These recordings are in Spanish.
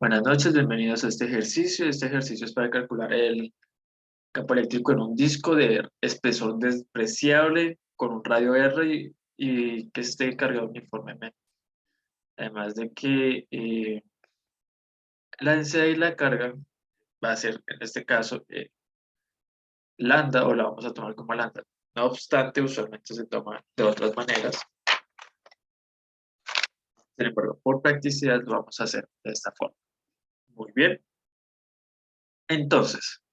Buenas noches, bienvenidos a este ejercicio. Este ejercicio es para calcular el campo eléctrico en un disco de espesor despreciable con un radio R y que esté cargado uniformemente. Además de que la densidad y la carga va a ser, en este caso, lambda, o la vamos a tomar como lambda. No obstante, usualmente se toma de otras maneras. Sin embargo, por practicidad lo vamos a hacer de esta forma. Muy bien. Entonces,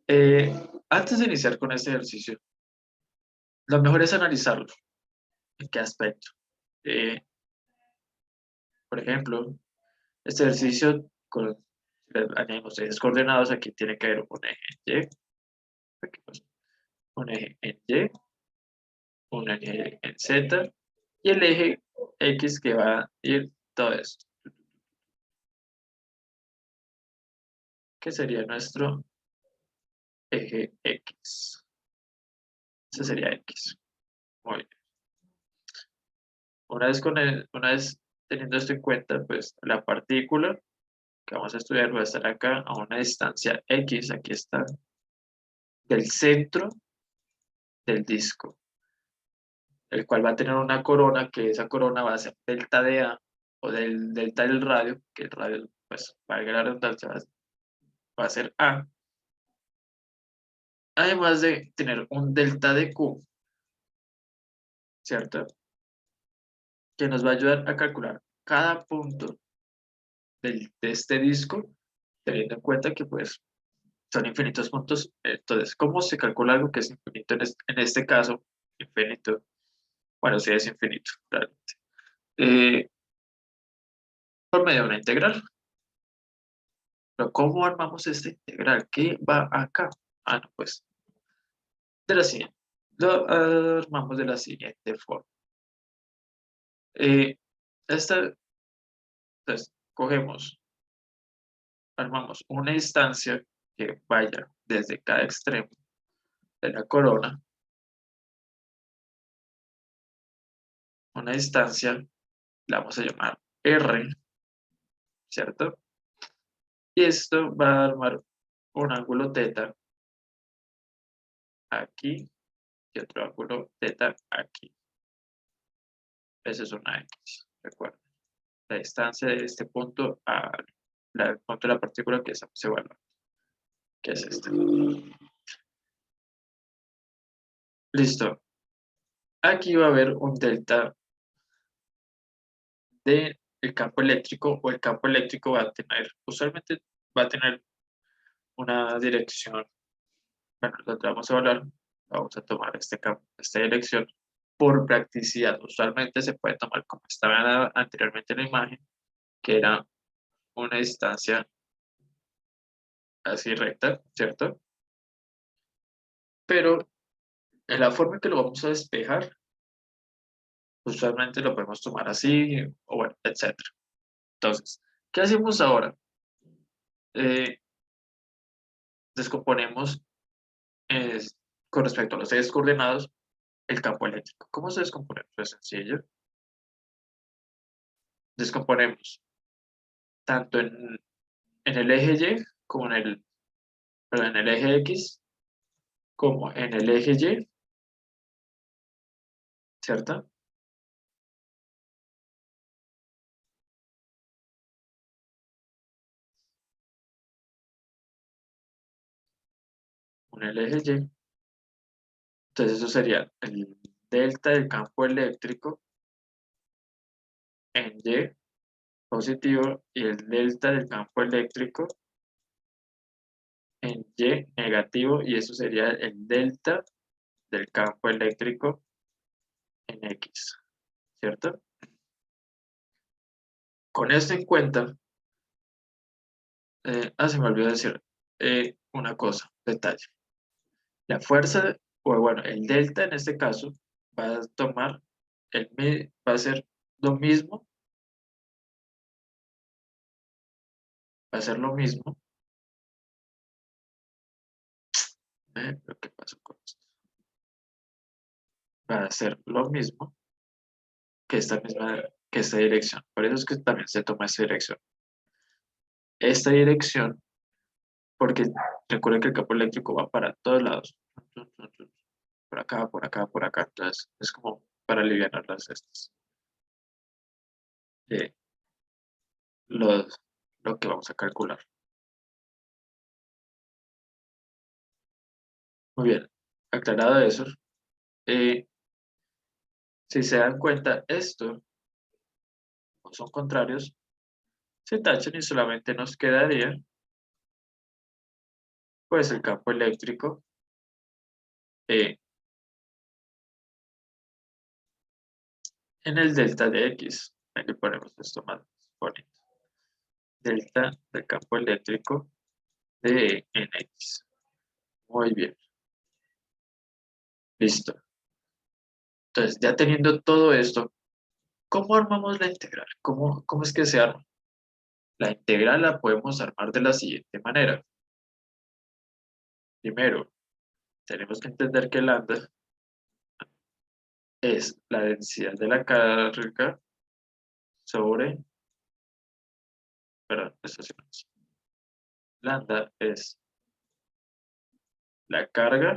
eh, antes de iniciar con este ejercicio, lo mejor es analizarlo. ¿En qué aspecto? Eh, por ejemplo, este ejercicio, si le añadimos ejes coordenados, aquí tiene que haber un eje en Y, aquí, pues, un eje en Y, un eje en Z, y el eje X que va a ir todo esto, que sería nuestro eje X. Ese sería X. Muy bien. Una vez teniendo esto en cuenta, pues la partícula que vamos a estudiar va a estar acá a una distancia X, aquí está, del centro del disco, el cual va a tener una corona, que esa corona va a ser delta de A, o del delta del radio, que el radio, pues, valga la redundancia, va a ser A, además de tener un delta de Q, ¿cierto? Que nos va a ayudar a calcular cada punto de este disco, teniendo en cuenta que, pues, son infinitos puntos. Entonces, ¿cómo se calcula algo que es infinito en este caso? Infinito. Bueno, sí es infinito, realmente. Eh, por medio de una integral. Pero ¿cómo armamos esta integral? ¿Qué va acá? Ah, no, pues de la siguiente. Lo armamos de la siguiente forma. Eh, esta, entonces, cogemos, armamos una instancia que vaya desde cada extremo de la corona, una distancia, la vamos a llamar R, ¿cierto? Y esto va a armar un ángulo teta aquí y otro ángulo teta aquí. Esa es una X, recuerda. La distancia de este punto al punto de la partícula que estamos evaluando, que es esta. Listo. Aquí va a haber un delta del campo eléctrico, o el campo eléctrico va a tener, usualmente va a tener una dirección. Bueno, lo que vamos a evaluar, vamos a tomar este campo, esta dirección por practicidad. Usualmente se puede tomar como estaba anteriormente en la imagen, que era una distancia así recta, ¿cierto? Pero en la forma en que lo vamos a despejar, usualmente lo podemos tomar así, o bueno, etcétera. Entonces, ¿qué hacemos ahora? Eh, descomponemos eh, con respecto a los ejes coordenados el campo eléctrico. ¿Cómo se descompone? Pues sencillo. Descomponemos tanto en el eje Y como en el eje X, como en el eje Y, ¿cierto? En el eje Y. Entonces eso sería el delta del campo eléctrico en Y positivo y el delta del campo eléctrico en Y negativo, y eso sería el delta del campo eléctrico en X, ¿cierto? Con esto en cuenta, se me olvidó decir una cosa, detalle. La fuerza, o bueno, el delta en este caso, va a tomar, va a ser lo mismo, va a ser lo mismo, ¿pero qué pasó con esto? Va a ser lo mismo que esta dirección. Por eso es que también se toma esta dirección. esta dirección, porque recuerden que el campo eléctrico va para todos lados. Por acá, por acá, por acá. Entonces, es como para aliviar las estas. eh, los, lo que vamos a calcular. Muy bien, aclarado eso, eh, si se dan cuenta, esto no son contrarios, se tachan y solamente nos quedaría pues el campo eléctrico eh, en el delta de X. Aquí ponemos esto más bonito. Delta del campo eléctrico de en X. Muy bien, listo. Entonces, ya teniendo todo esto, ¿cómo armamos la integral? ¿Cómo es que se arma? La integral la podemos armar de la siguiente manera. Primero, tenemos que entender que lambda es la densidad de la carga sobre, perdón, estaciones. Lambda es la carga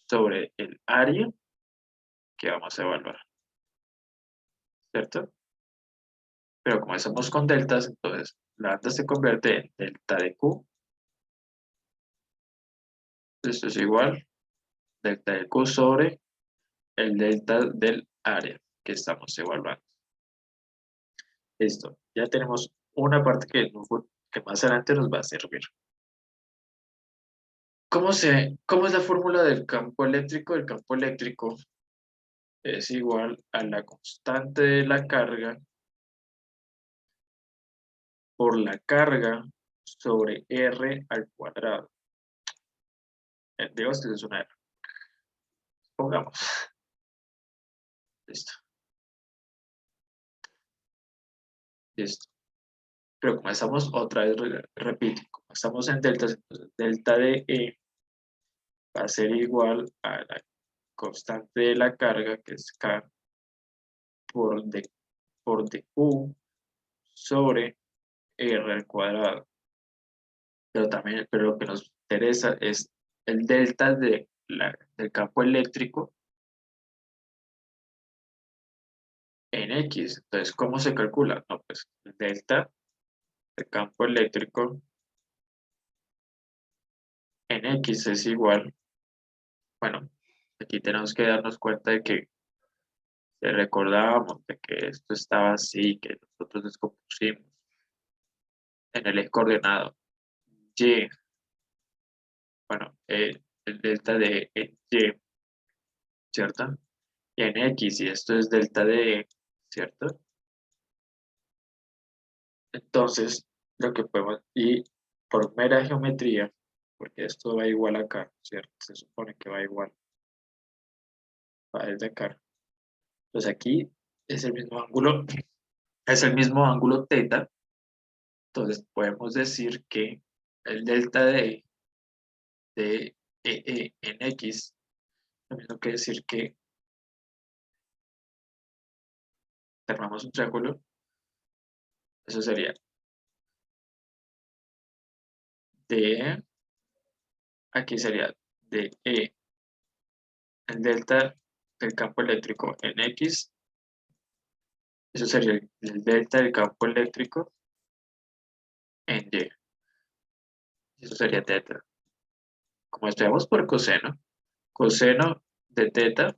sobre el área que vamos a evaluar, ¿cierto? Pero como estamos con deltas, entonces lambda se convierte en delta de Q. Esto es igual, delta de Q sobre el delta del área que estamos evaluando. Listo, ya tenemos una parte que más adelante nos va a servir. ¿Cómo es la fórmula del campo eléctrico? El campo eléctrico es igual a la constante de la carga por la carga sobre R al cuadrado. Digamos que es una R. Pongamos. Listo. Listo. Pero como estamos otra vez, repito, como estamos en delta, entonces delta de E va a ser igual a la constante de la carga, que es K, por dQ sobre R al cuadrado. Pero lo que nos interesa es el delta del campo eléctrico en X. Entonces, ¿cómo se calcula? No, pues el delta del campo eléctrico en X es igual, bueno, aquí tenemos que darnos cuenta de que recordábamos de que esto estaba así, que nosotros descompusimos en el eje coordenado Y, bueno, el delta de Y, ¿cierto? Y en X, y esto es delta de, ¿cierto? Entonces, lo que podemos, y por mera geometría, porque esto va igual acá, ¿cierto? Se supone que va igual, va desde acá. Entonces aquí es el mismo ángulo teta, entonces podemos decir que el delta de en X, lo mismo que decir que formamos un triángulo, eso sería de, aquí sería de E, el delta del campo eléctrico en X, eso sería el delta del campo eléctrico en Y, eso sería teta. Como estudiamos por coseno, coseno de teta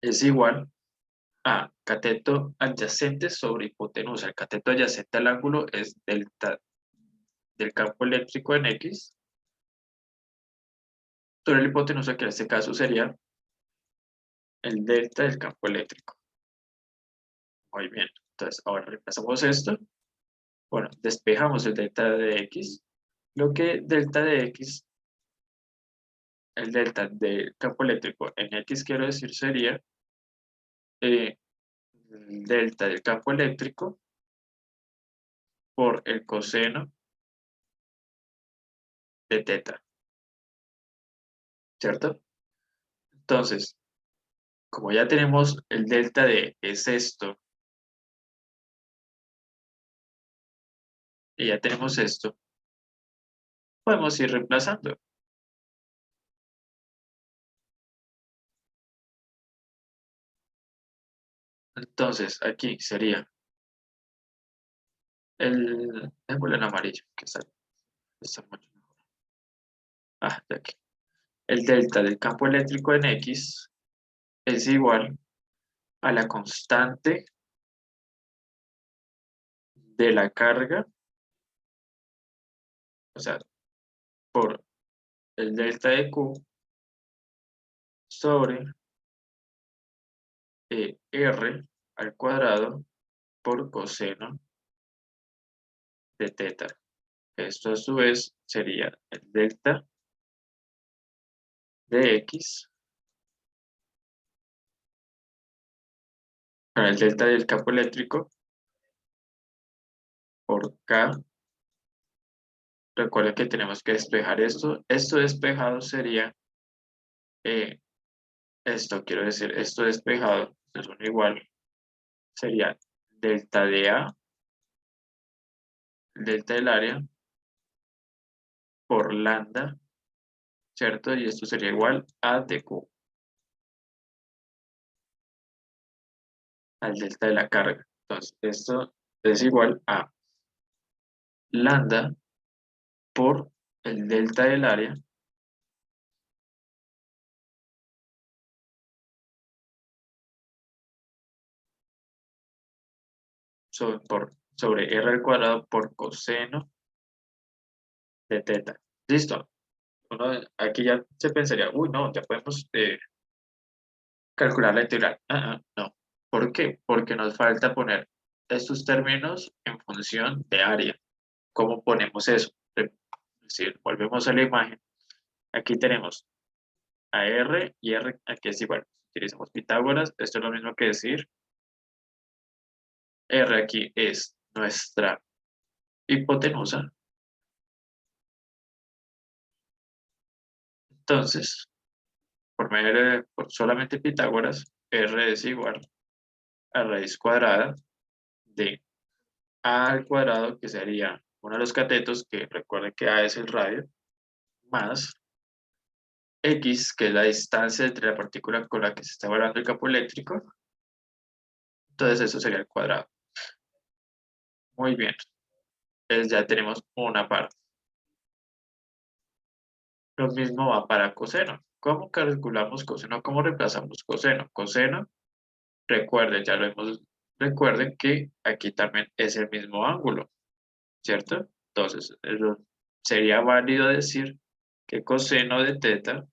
es igual a cateto adyacente sobre hipotenusa. El cateto adyacente al ángulo es delta del campo eléctrico en X sobre la hipotenusa, que en este caso sería el delta del campo eléctrico. Muy bien, entonces ahora reemplazamos esto. Bueno, despejamos el delta de X. Lo que delta de X, el delta del campo eléctrico en X, quiero decir, sería el delta del campo eléctrico por el coseno de teta, ¿cierto? Entonces, como ya tenemos el delta de es esto, y ya tenemos esto, podemos ir reemplazando. Entonces, aquí sería démosle en amarillo, que está mucho mejor. De aquí. El delta del campo eléctrico en X es igual a la constante de la carga, o sea, por el delta de Q sobre R al cuadrado por coseno de teta. Esto a su vez sería el delta de X, el delta del campo eléctrico por K. Recuerda que tenemos que despejar esto. Esto despejado sería eh, esto, quiero decir, esto despejado, es un igual, sería delta de A, delta del área, por lambda, ¿cierto? Y esto sería igual a de Q, al delta de la carga. Entonces, esto es igual a lambda por el delta del área sobre R al cuadrado por coseno de teta. ¿Listo? Aquí ya se pensaría, uy, no, ya podemos calcular la integral. No. ¿Por qué? Porque nos falta poner estos términos en función de área. ¿Cómo ponemos eso? Es decir, volvemos a la imagen. Aquí tenemos a R y R aquí es igual. Utilizamos Pitágoras. Esto es lo mismo que decir. R aquí es nuestra hipotenusa. Entonces, por solamente Pitágoras, R es igual a raíz cuadrada de A al cuadrado, que sería uno de los catetos, que recuerden que A es el radio, más X, que es la distancia entre la partícula con la que se está evaluando el campo eléctrico. Entonces eso sería el cuadrado. Muy bien. Entonces ya tenemos una parte. Lo mismo va para coseno. ¿Cómo calculamos coseno? ¿Cómo reemplazamos coseno? Coseno, recuerden que aquí también es el mismo ángulo, ¿cierto? Entonces, sería válido decir que coseno de teta,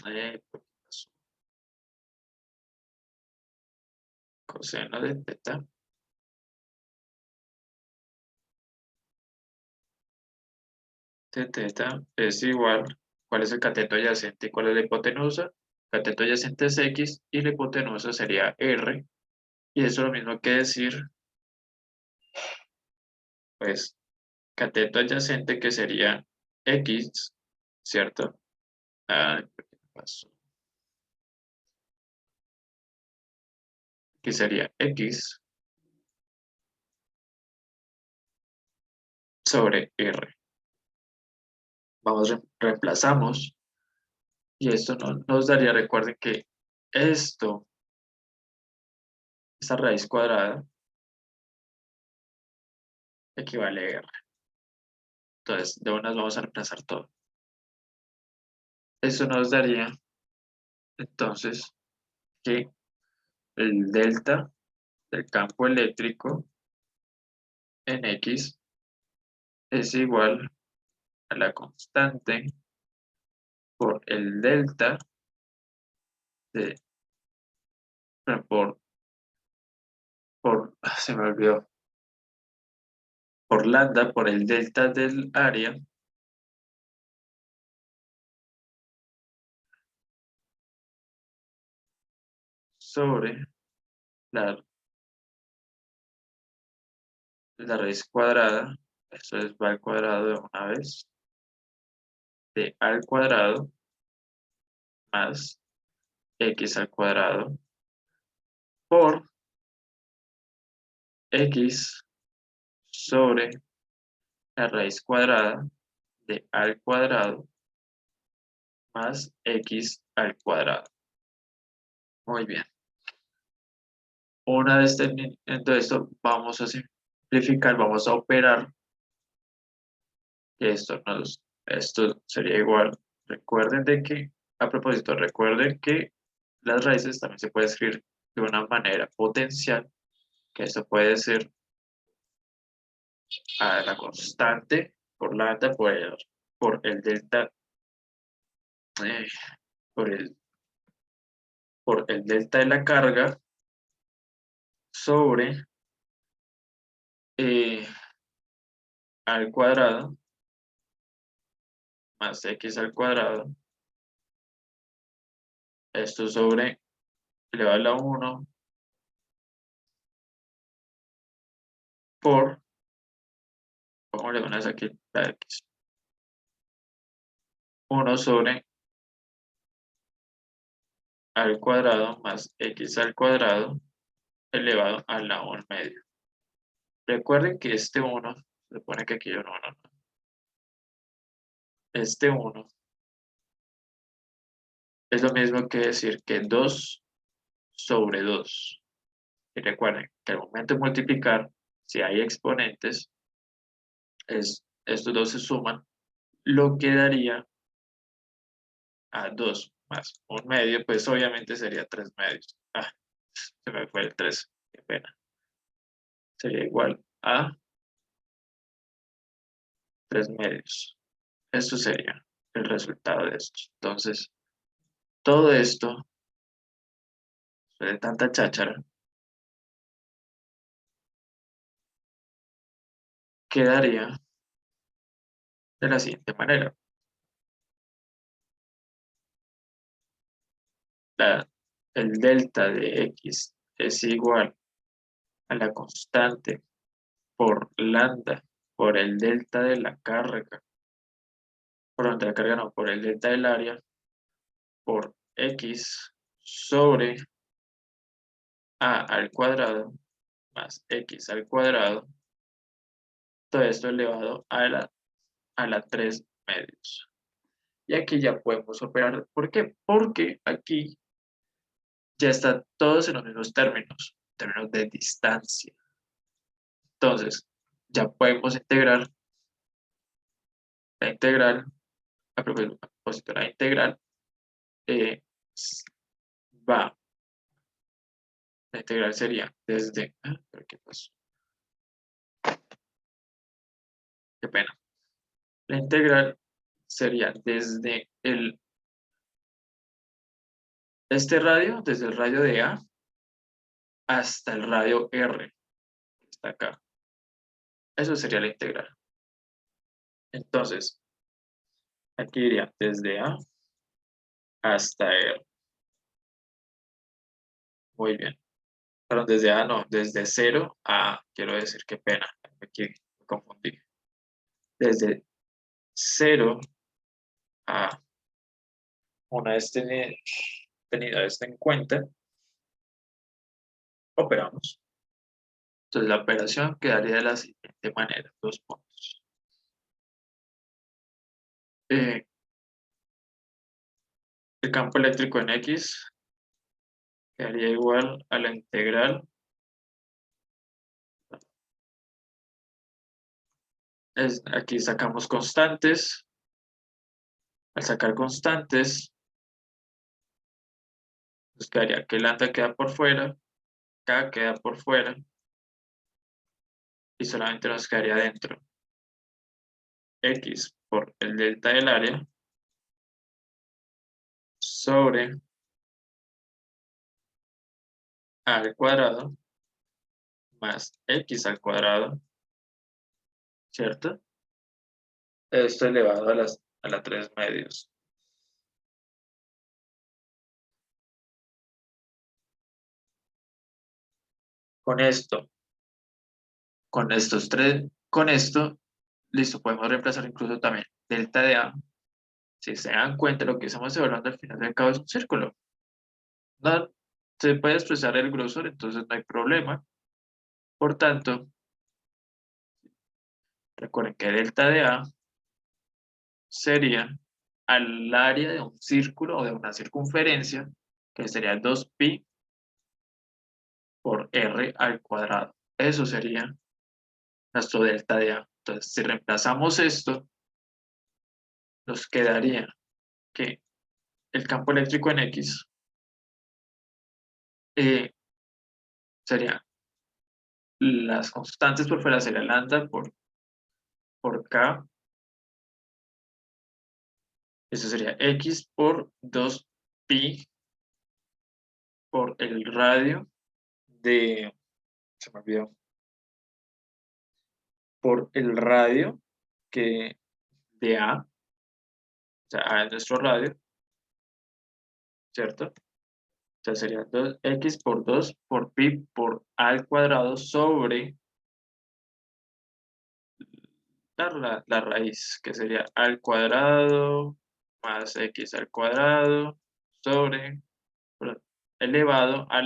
¿por qué pasó? Coseno de teta es igual, ¿cuál es el cateto adyacente y cuál es la hipotenusa? Cateto adyacente es X y la hipotenusa sería R, y eso es lo mismo que decir, pues, cateto adyacente que sería X, ¿cierto? ¿Por qué pasó? Que sería X sobre R. Reemplazamos, y esto nos daría, recuerden que esto, esta raíz cuadrada, equivale a R. Entonces, de unas vamos a reemplazar todo. Eso nos daría, entonces, que el delta del campo eléctrico en X es igual a la constante por el delta de, por, se me olvidó, por lambda, por el delta del área sobre la, la raíz cuadrada, eso es va al cuadrado de una vez, de al cuadrado más x al cuadrado por x sobre la raíz cuadrada de a al cuadrado más x al cuadrado. Muy bien. Una vez teniendo esto, vamos a simplificar, vamos a operar. Esto sería igual. Recuerden de que, a propósito, recuerden que las raíces también se puede escribir de una manera potencial, que esto puede ser a la constante por lambda por el delta, eh, por el delta de la carga sobre eh, al cuadrado más x al cuadrado, esto sobre elevado a la 1 por, ¿cómo le pones aquí la x? 1 sobre al cuadrado más x al cuadrado elevado a la 1 medio. Recuerden que este 1, se supone que aquí hay un 1, ¿no? Este 1 es lo mismo que decir que 2 sobre 2. Y recuerden que al momento de multiplicar, si hay exponentes, estos dos se suman, lo que daría a 2 más 1 medio, pues obviamente sería 3 medios. Ah, se me fue el 3, qué pena. Sería igual a 3 medios. Esto sería el resultado de esto. Entonces, todo esto, de tanta cháchara, quedaría de la siguiente manera. El delta de x es igual a la constante por lambda por el delta de la carga, por la carga no, por el delta del área, por x sobre a al cuadrado más x al cuadrado, todo esto elevado a la 3 medios. Y aquí ya podemos operar. ¿Por qué? Porque aquí ya está todos en los mismos términos de distancia. Entonces, ya podemos integrar la integral, a propósito, la integral eh, va, la integral sería desde, ¿pero qué pasó? Qué pena. La integral sería desde este radio, desde el radio de A hasta el radio R, que está acá. Eso sería la integral. Entonces, aquí iría desde A hasta R. Muy bien. Pero desde A no, desde 0 a, quiero decir, qué pena, me confundí. Desde 0 a, una vez tenido esto en cuenta, operamos. Entonces la operación quedaría de la siguiente manera, 2 puntos. El campo eléctrico en X quedaría igual a la integral. Aquí sacamos constantes. Al sacar constantes, nos quedaría que lambda queda por fuera, K queda por fuera, y solamente nos quedaría dentro X por el delta del área sobre A al cuadrado más X al cuadrado, ¿cierto? Esto elevado a la 3 medios. Con esto, con esto, listo, podemos reemplazar incluso también delta de A. Si se dan cuenta, lo que estamos evaluando al final del cabo es un círculo. No se puede expresar el grosor, entonces no hay problema. Por tanto, Recuerden que delta de A sería al área de un círculo o de una circunferencia, que sería 2pi por r al cuadrado. Eso sería nuestro delta de A. Entonces, si reemplazamos esto, nos quedaría que el campo eléctrico en X sería las constantes por fuera, sería lambda por K. Eso sería X por 2pi por el radio de, se me olvidó, por el radio que de A, o sea, A es nuestro radio, ¿cierto? Entonces sería 2x por 2 por pi por a al cuadrado sobre la raíz, que sería a al cuadrado más x al cuadrado sobre perdón, elevado a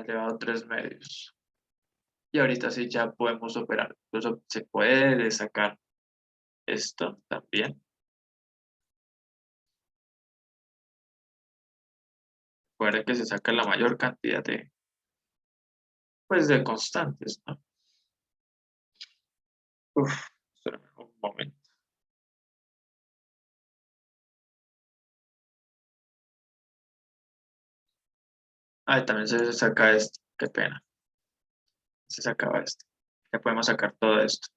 elevado a 3 medios. Y ahorita sí ya podemos operar. Incluso se puede sacar esto también. Recuerden que se saca la mayor cantidad pues, de constantes, ¿no? Uf, espérame un momento. Ah, también se saca esto. Qué pena. Se sacaba esto. Ya podemos sacar todo esto.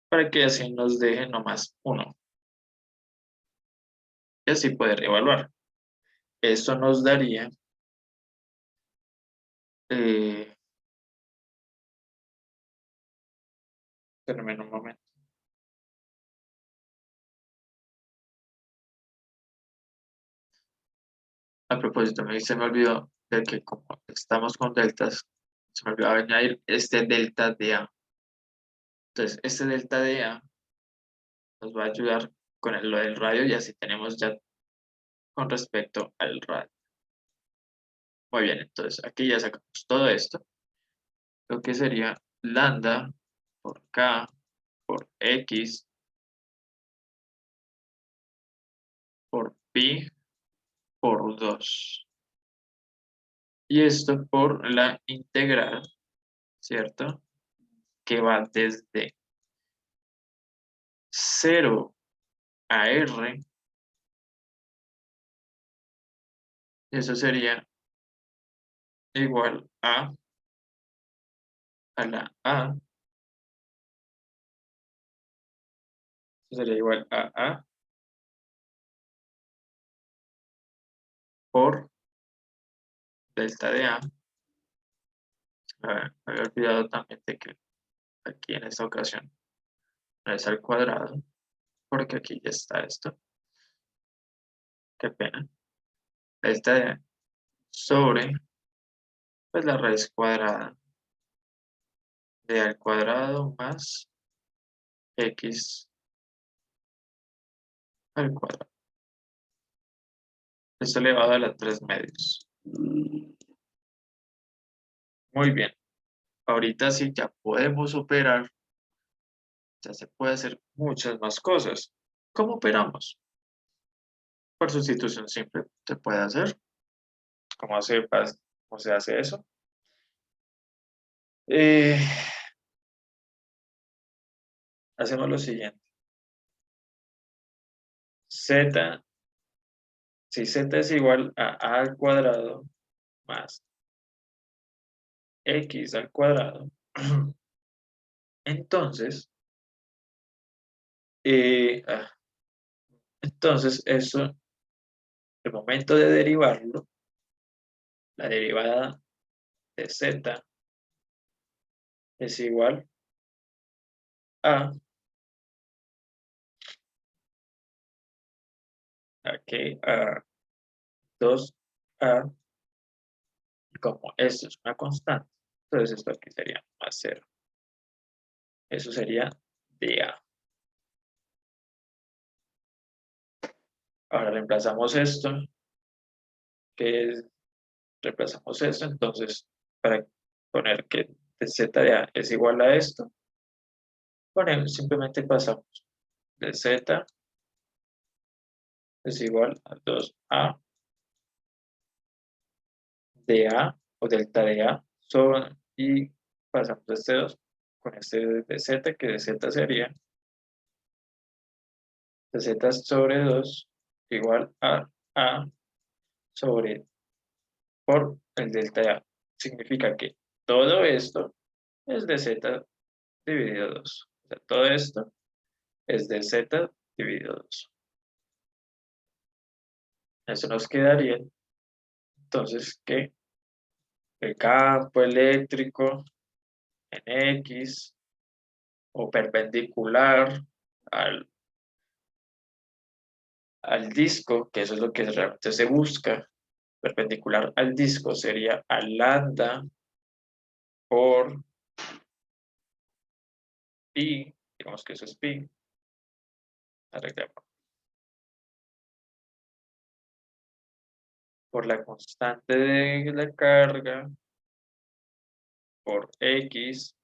Para que así nos deje nomás uno. Y así poder evaluar. Esto nos daría eh, espérame un momento. A propósito, se me olvidó de que como estamos con deltas, se me olvidó añadir este delta de A. Entonces, este delta de A nos va a ayudar con lo del radio y así tenemos ya con respecto al radio. Muy bien, entonces aquí ya sacamos todo esto. Lo que sería lambda por K por X por pi por 2. Y esto por la integral, ¿cierto? Que va desde 0 a R. Eso sería igual a la A. Eso sería igual a A por delta de A. Me había olvidado también de que aquí en esta ocasión no es al cuadrado, porque aquí ya está esto. Qué pena. Delta de A sobre pues la raíz cuadrada de A al cuadrado más X al cuadrado. Esto elevado a las 3 medios. Muy bien. Ahorita sí ya podemos operar. Ya se puede hacer muchas más cosas. ¿Cómo operamos? Por sustitución simple se puede hacer. ¿Cómo se hace eso? Eh, hacemos lo siguiente. Z, si Z es igual a al cuadrado más X al cuadrado, entonces, eh, ah, entonces eso, el momento de derivarlo, la derivada de Z es igual a 2A, y como esto es una constante, entonces esto aquí sería más 0. Eso sería dA. Ahora reemplazamos esto, que es, reemplazamos esto, entonces para poner que de z de a es igual a esto, simplemente pasamos de z es igual a 2a de a o delta de a y pasamos este 2 con este de z, que de z sería de z sobre 2 igual a sobre por el delta de a. Significa que todo esto es de z dividido 2. O sea, todo esto es de z dividido 2. Eso nos quedaría entonces que el campo eléctrico en X o perpendicular al, al disco, que eso es lo que realmente se busca, perpendicular al disco sería a lambda por pi, digamos que eso es pi, arreglemos, por la constante de la carga, por X,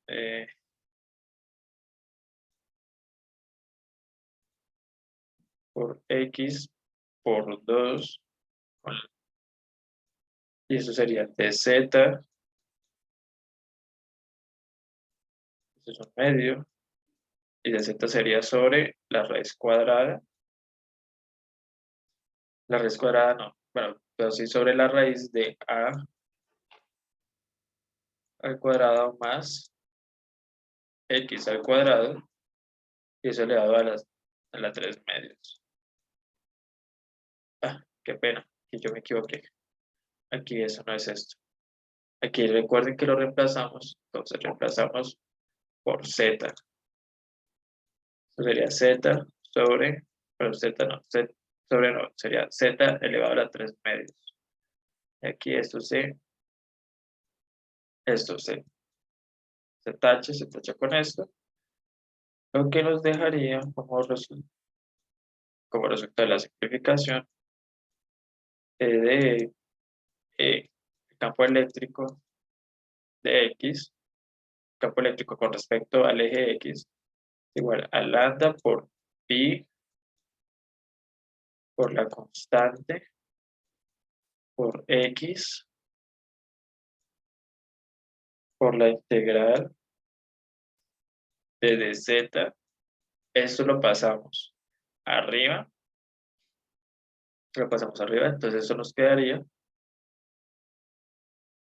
eh, por X por 2, y eso sería dz, eso es un medio, y dz sería sobre la raíz cuadrada no, bueno, pero sí sobre la raíz de a al cuadrado más x al cuadrado, y eso elevado a la 3 medios. Ah, qué pena, que yo me equivoqué. Aquí eso no es esto. Aquí recuerden que lo reemplazamos, entonces reemplazamos por z. Eso sería z sobre, pero z no, z sobre no, sería z elevado a la 3 medios. Y aquí esto se tacha con esto, lo que nos dejaría como resultado de la simplificación de el campo eléctrico de X, campo eléctrico con respecto al eje X, igual a lambda por pi por la constante por X por la integral de dz. Esto arriba, lo pasamos arriba, entonces eso nos quedaría,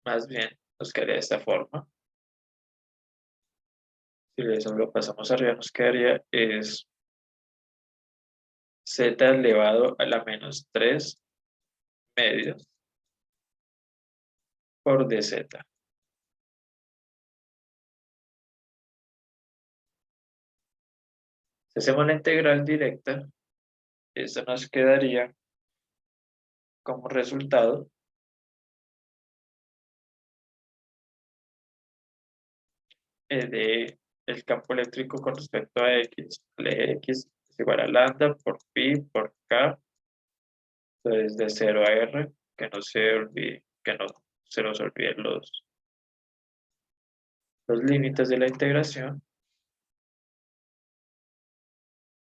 más bien, nos quedaría de esta forma. Si eso lo pasamos arriba, nos quedaría es z elevado a la menos 3 medios por dz. Si hacemos la integral directa, eso nos quedaría como resultado de el campo eléctrico con respecto a X. El eje X es igual a lambda por pi por K. Entonces de 0 a R, que no se olvide, que no se nos olviden los límites de la integración.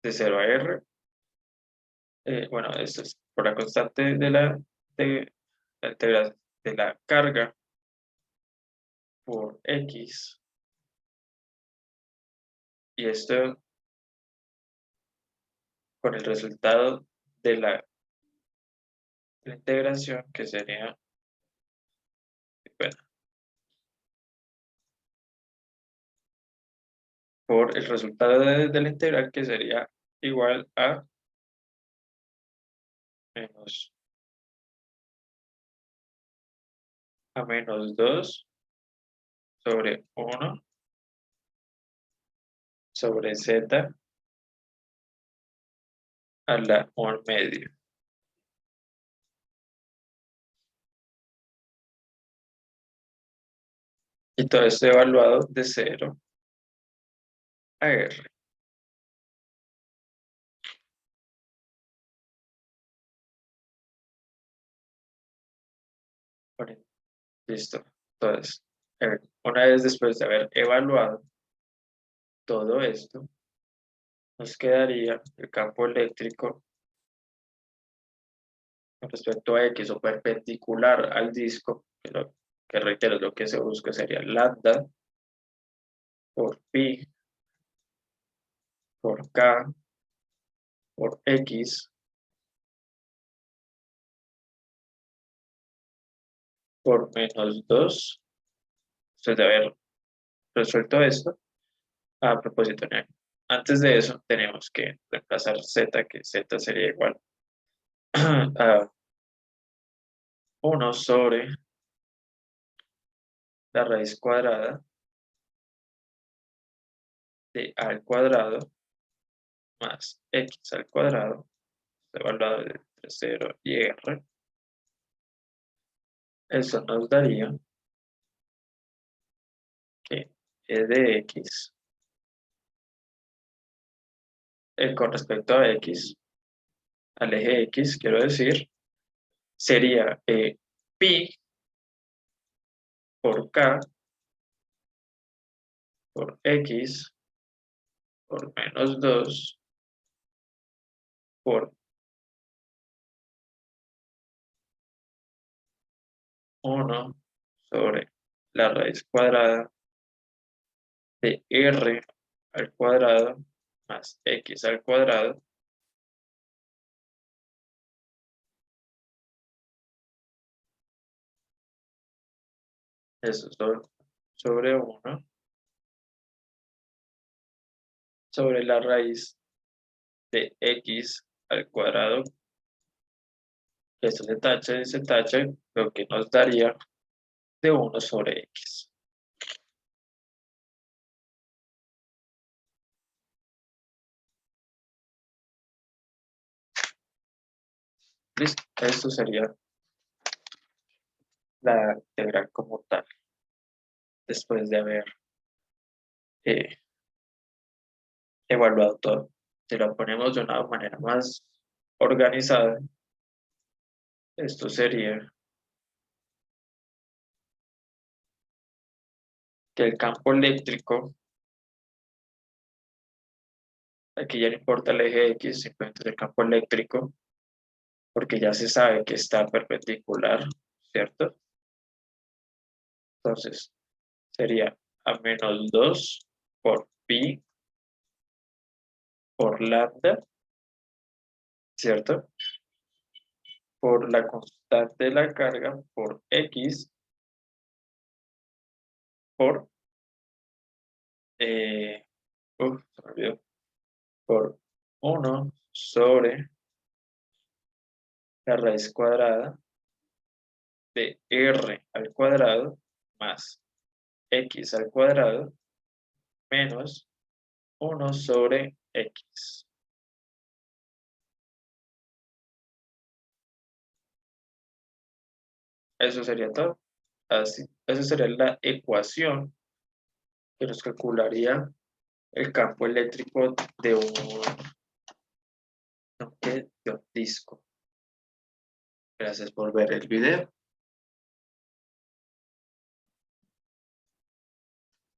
De 0 a R, bueno, esto es por la constante de la integral de la carga por X. Y esto con el resultado de la integración, que sería, bueno, por el resultado de la integral, que sería igual a menos, menos 2 sobre 1 sobre z a la 1 medio. Y todo esto evaluado de 0 a R. Bueno, listo. Entonces, una vez después de haber evaluado todo esto, nos quedaría el campo eléctrico con respecto a X o perpendicular al disco, que reitero, lo que se busca sería lambda por pi por k por x por -2. Después de haber resuelto esto, a propósito, antes de eso tenemos que reemplazar z, que z sería igual a 1 sobre la raíz cuadrada de a al cuadrado más x al cuadrado, evaluado entre 0 y r. Eso nos daría que e de x, con respecto a x, al eje x, quiero decir, sería pi por k por x por -2 por 1 sobre la raíz cuadrada de r al cuadrado más x al cuadrado eso sobre 1 sobre la raíz de x al cuadrado, que esto se tacha y se tacha, lo que nos daría de 1 sobre x. Listo, esto sería la integral como tal, después de haber eh, evaluado todo. Si lo ponemos de una manera más organizada, esto sería que el campo eléctrico, aquí ya no importa el eje X, simplemente es el campo eléctrico, porque ya se sabe que está perpendicular, ¿cierto? Entonces, sería a -2 por pi por lambda, ¿cierto? Por la constante de la carga por X por, se me olvidó, por 1 sobre la raíz cuadrada de r al cuadrado más x al cuadrado menos 1 sobre x. Eso sería todo. Así, esa sería la ecuación que nos calcularía el campo eléctrico de de un disco. Gracias por ver el video.